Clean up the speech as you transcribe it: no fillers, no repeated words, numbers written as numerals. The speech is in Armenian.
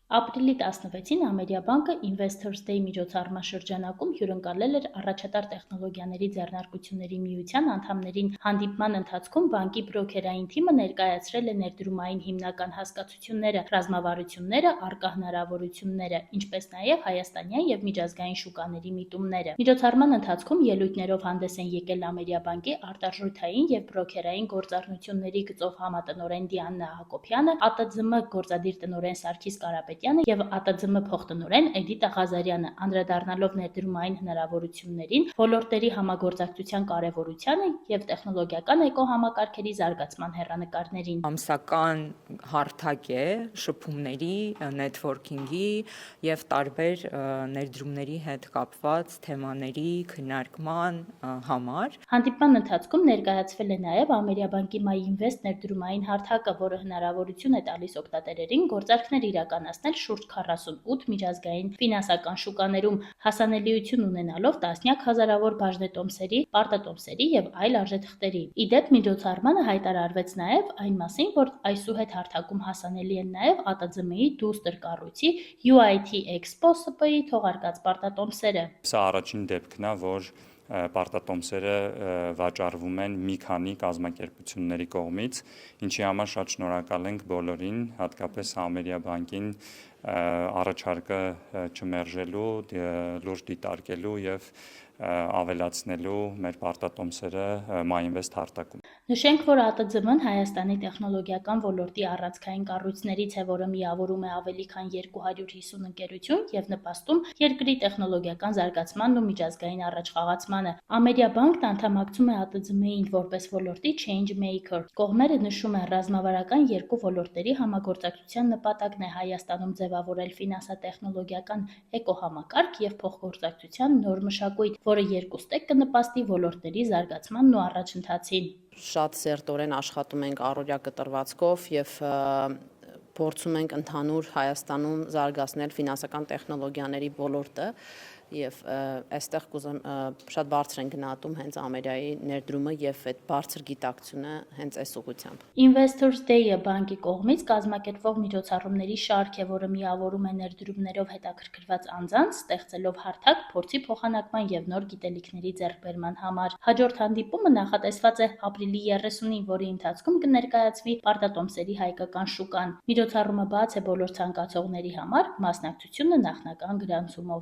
Ապրիլի 16-ին Ամերիաբանկը Investors Day միջոցառման շրջանակում հյուրընկալել էր առաջատար տեխնոլոգիաների ձեռնարկությունների միության անդամներին։ Հանդիպման ընթացքում բանկի բրոքերային թիմը ներկայացրել է ներդրումային հիմնական հասկացությունները, ռազմավարությունները, առկա հնարավորությունները, ինչպես նաև հայաստանյան եւ միջազգային շուկաների միտումները։ Միջոցառման ընթացքում ելույթներով հանդես են եկել Ամերիաբանկի արտարժութային եւ բրոքերային գործառնությունների գծով համատնօրեն Դիանա Հակոբյանը, ԱՏԶՄ գործադիր տնօրեն Սարգիս Կարապետյանը եւ ԱՏԶՄ փոխտնօրեն Էդիտա Ղազարյանը, անդրադառնալով ներդրումային հնարավորություններին, ոլորտերի համագործակցության կարեւորությանը եւ տեխնոլոգիական էկոհամակարգերի զարգացման հեռանկարներին։ Ամսական հարթակ է շփումների, նեթվորքինգի եւ տարբեր ներդրումների հետ կապված թեմաների քննարկման համար։ Հանդիպման ընթացքում ներկայացվել է նաեւ Ամերիաբանկի MyInvest ներդրումային հարթակը, որը հնարավորություն է տալիս օգտատերերին գործարքներ իրականացնել շուրջ 48 միջազգային ֆինանսական շուկաներում, հասանելիություն ունենալով տասնյակ հազարավոր բաժնետոմսերի, պարտատոմսերի եւ այլ արժեթղթերի։ Իդեպ միջոցառմանը հայտարարվեց նաեւ այն մասին, որ այսուհետ հարթակում հասանելի են նաեւ ԱՏԶՄ-ի դուստր կառույցի UIT Expo SP-ի թողարկած պարտատոմսերը։ Սա առաջին դեպքն է, որ պարտատոմսերը վաճառվում են մի քանի կազմակերպությունների կողմից, ինչի համար շատ շնորհակալ ենք բոլորին, հատկապես Ամերիաբանկին առաջարկը չմերժելու, լուրջ դիտարկելու եւ ավելացնելու մեր պարտատոմսերը MyInvest հարթակում։ Նշենք, որ ԱՏԶՄ-ն Հայաստանի տեխնոլոգիական ոլորտի առանցքային կառույցներից է, որը միավորում է ավելի քան 250 ընկերություն եւ նպաստում երկրի տեխնոլոգիական զարգացմանն ու միջազգային առաջխաղացմանը։ Ամերիաբանկն անդամակցում է ԱՏԶՄ-ին որպես ոլորտի change maker։ Կողմերը նշում են, ռազմավարական երկու ոլորտերի համագործակցության նպատակն է Հայաստանում ձևավորել ֆինանսատեխնոլոգիական էկոհամակարգ եւ փոխգործակցության նոր մշակույթ, որը երկուստեք կնպաստի ոլորտների զարգացմանն ու առաջընթացին։ Շատ սերտորեն աշխատում ենք առօրյա կտրվածքով եւ փորձում ենք ընդհանուր Հայաստանում զարգացնել ֆինանսական տեխնոլոգիաների ոլորտը եւ այստեղ կուզեմ շատ բարձր են գնահատում հենց Ամերիկայի ներդրումը եւ այդ բարձր գիտակցությունը հենց այս ուղղությամբ։ Investors Day-ը բանկի կողմից կազմակերպվող միջոցառումների շարք է, որը միավորում է ներդրումներով հետաքրքրված անձանց, ստեղծելով հարթակ փորձի փոխանակման եւ նոր գիտելիքների ձեռքբերման համար։ Հաջորդ հանդիպումը նախատեսված է ապրիլի 30-ին, որի ընթացքում կներկայացվի պարտատոմսերի հայկական շուկան։ Միջոցառումը բաց է բոլոր ցանկացողների համար, մասնակցությունը նախնական գրանցումով։